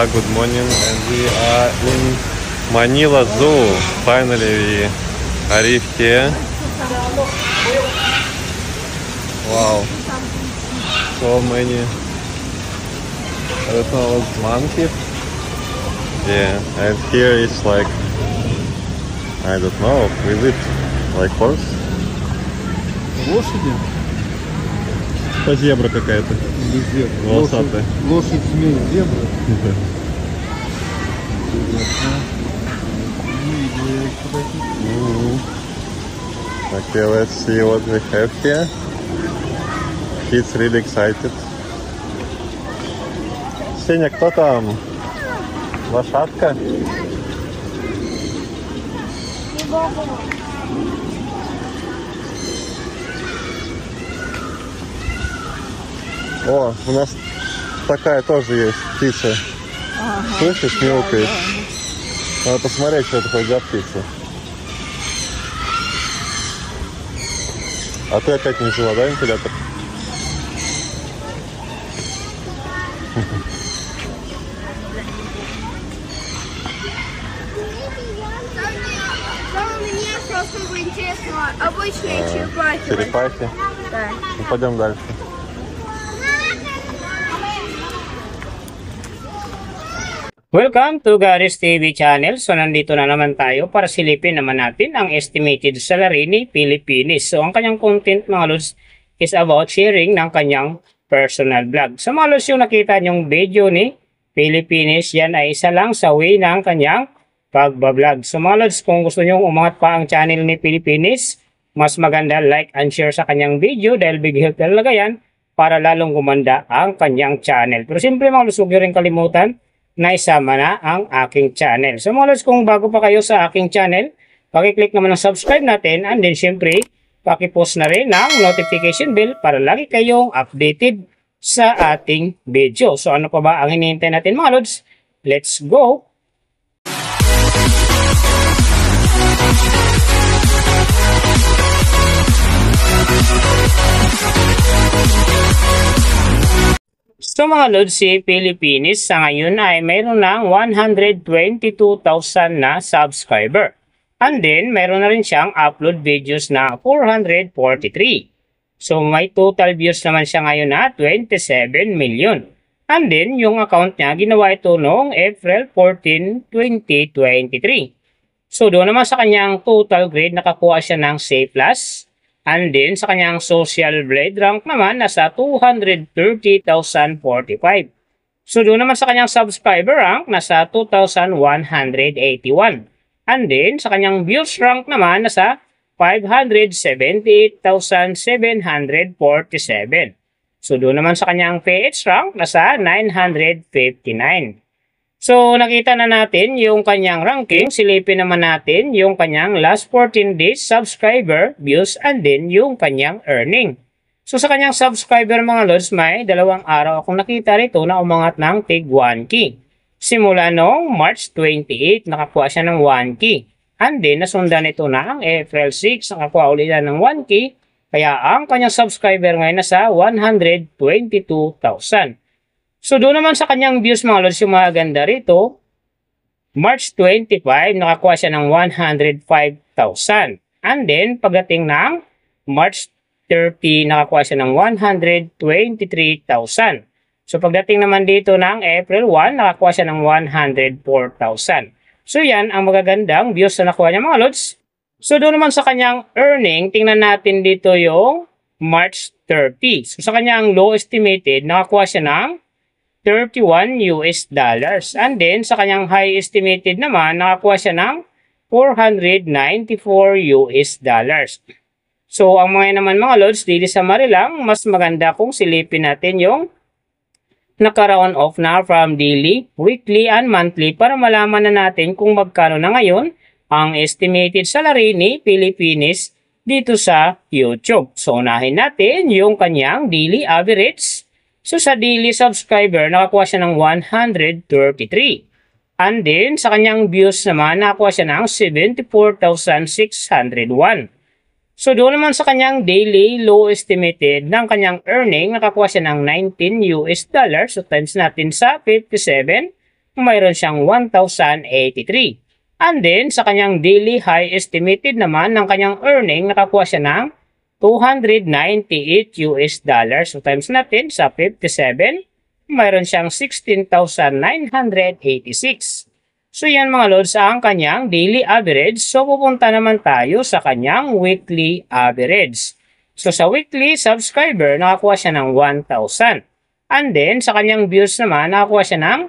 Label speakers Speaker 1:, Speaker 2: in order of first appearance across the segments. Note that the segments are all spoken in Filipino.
Speaker 1: Good morning, and we are in Manila Zoo. Finally we arrived here. Wow, so many monkeys. Yeah, and here it's like, I don't know, is it like horse?
Speaker 2: Лошади?
Speaker 1: Это зебра какая-то. Волосатая.
Speaker 2: Лошадь, змей, зебра.
Speaker 1: Okay, let's see what we have here. Kids really excited. Сеня, кто там? Лошадка? О, у нас такая тоже есть птица.
Speaker 3: Ага.
Speaker 1: Слышишь, мяукает. Надо посмотреть, что это хоть за птица. А ты опять не взяла, да, вентилятор?
Speaker 3: Мне просто интересно обычные черепахи.
Speaker 1: Черепахи?
Speaker 3: Да.
Speaker 1: Ну, пойдем дальше.
Speaker 4: Welcome to Garis TV channel. So nandito na naman tayo para silipin naman natin ang estimated salary ni Pilipinis. So ang kanyang content mga lods is about sharing ng kanyang personal vlog. So mga lods, yung nakita nyong video ni Pilipinis, yan ay isa lang sa way ng kanyang pagbablog. So mga lods, kung gusto nyo umangat pa ang channel ni Pilipinis, mas maganda like and share sa kanyang video dahil big help talaga yan para lalong gumanda ang kanyang channel. Pero siyempre mga lods, huwag nyo rin kalimutan na isama na ang aking channel. So mga lods, kung bago pa kayo sa aking channel, pakiclick naman ang subscribe natin, and then syempre, pakipost na rin ang notification bell para lagi kayong updated sa ating video. So ano pa ba ang hinihintay natin mga lods? Let's go! So mga lods, si Pilipinis sa ngayon ay mayroon ng 122,000 na subscriber. And then, mayroon na rin siyang upload videos na 443. So may total views naman siya ngayon na 27 million. And then, yung account niya, ginawa ito noong April 14, 2023. So doon naman sa kanyang total grade, nakakuha siya ng C+. And then, sa kanyang social blade rank naman, nasa 230,045. So, doon naman sa kanyang subscriber rank, nasa 2,181. And then, sa kanyang views rank naman, nasa 578,747. So, doon naman sa kanyang PH rank, nasa 959. So, nakita na natin yung kanyang ranking. Silipin naman natin yung kanyang last 14 days subscriber views and then yung kanyang earning. So, sa kanyang subscriber mga lods, may 2 araw akong nakita rito na umangat ng tig 1K. Simula noong March 28, nakakuha siya ng 1K. And then, nasundan ito na ang April 6, nakakuha ulit ng 1K. Kaya ang kanyang subscriber ngayon nasa 122,000. So, doon naman sa kanyang views mga lods, yung mga ganda rito, March 25, nakakuha siya ng 105,000. And then, pagdating ng March 30, nakakuha siya ng 123,000. So, pagdating naman dito ng April 1, nakakuha siya ng 104,000. So, yan ang magagandang views na nakuha niya mga lods. So, doon naman sa kanyang earning, tingnan natin dito yung March 30. So, sa kanyang low estimated, nakakuha siya ng $31 US. And then, sa kanyang high estimated naman, nakakuha siya ng $494 US. So, ang mga naman mga lods, dito sa Marilang, mas maganda kung silipin natin yung naka-round off na from daily, weekly, and monthly para malaman na natin kung magkano na ngayon ang estimated salary ni Pilipinis dito sa YouTube. So, unahin natin yung kanyang daily average. So, sa daily subscriber, nakakuha siya ng 133. And then, sa kanyang views naman, nakakuha siya ng 74,601. So, doon naman sa kanyang daily low estimated ng kanyang earning, nakakuha siya ng $19 US. So, times natin sa 57. mayroon siyang 1,083. And then, sa kanyang daily high estimated naman ng kanyang earning, nakakuha siya ng $298 US. So, times natin sa 57, mayroon siyang 16,986. So, yan mga lods ang kanyang daily average. So, pupunta naman tayo sa kanyang weekly average. So, sa weekly subscriber, nakakuha siya ng 1,000. And then, sa kanyang views naman, nakakuha siya ng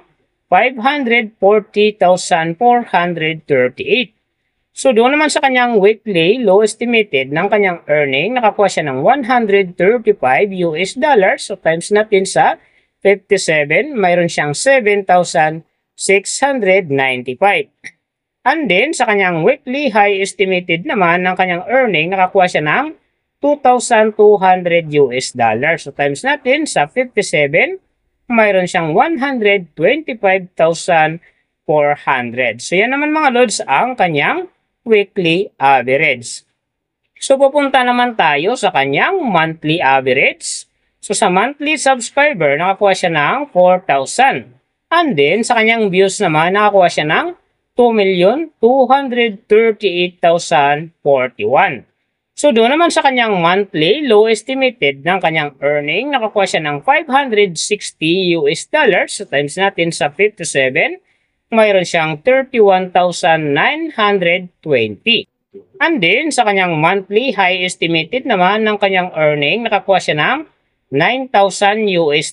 Speaker 4: 540,438. So, doon naman sa kanyang weekly low estimated ng kanyang earning, nakakuha siya ng $135 US. So, times natin sa 57, mayroon siyang 7,695. And then, sa kanyang weekly high estimated naman ng kanyang earning, nakakuha siya ng $2,200 US. So, times natin sa 57, mayroon siyang 125,400. So, yan naman mga lods ang kanyang weekly average. So, pupunta naman tayo sa kanyang monthly average. So, sa monthly subscriber, nakakuha siya ng 4,000. And then, sa kanyang views naman, nakakuha siya ng 2,238,041. So, doon naman sa kanyang monthly low estimated ng kanyang earning, nakakuha siya ng $560 US. So, times natin sa 57, mayroon siyang 31,920. And then, sa kanyang monthly high estimated naman ng kanyang earning, nakakuha siya ng $9,000 US.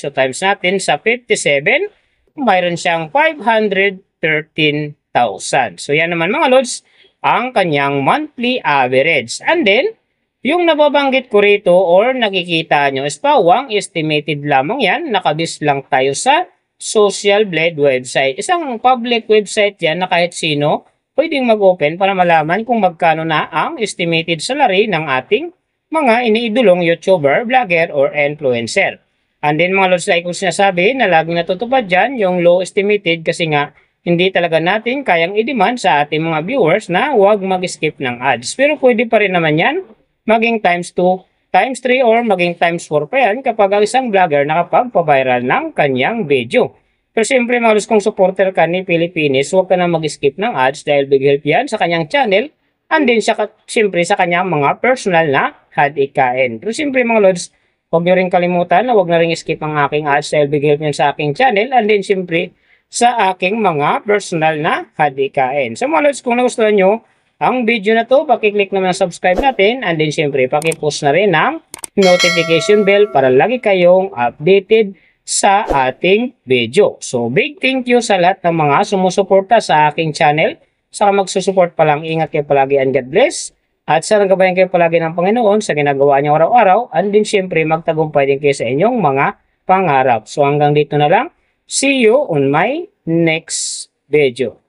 Speaker 4: So, times natin sa 57, mayroon siyang 513,000. So, yan naman mga lods, ang kanyang monthly average. And then, yung nababanggit ko rito or nakikita nyo is pawang estimated lamang yan. Nakabis lang tayo sa Social Blade website. Isang public website yan na kahit sino pwedeng mag-open para malaman kung magkano na ang estimated salary ng ating mga iniidolong YouTuber, vlogger, or influencer. And then mga lods, like kung sinasabi na laging natutupad dyan yung low estimated kasi nga hindi talaga natin kayang i-demand sa ating mga viewers na huwag mag-skip ng ads. Pero pwede pa rin naman yan maging times 2, times 3, or maging times 4 pa yan kapag ang isang vlogger nakapagpa-viral ng kanyang video. Pero siyempre mga lods, kung supporter ka ni Pilipinis, huwag ka na mag-skip ng ads dahil big help yan sa kanyang channel and then siyempre sa kanyang mga personal na hadikain. Pero siyempre mga lods, huwag nyo rin kalimutan na huwag na rin skip ang aking ads dahil big help yan sa aking channel and then siyempre sa aking mga personal na hadikain. So mga lods, kung nagustuhan nyo ang video na to, pakiclick naman ang subscribe natin and then syempre pakipost na rin ang notification bell para lagi kayong updated sa ating video. So big thank you sa lahat ng mga sumusuporta sa aking channel. Saka magsusupport pa lang, ingat kayo palagi and God bless. At sana gabayan kayo palagi ng Panginoon sa ginagawa niyo araw-araw and din syempre magtagumpay din kayo sa inyong mga pangarap. So hanggang dito na lang. See you on my next video.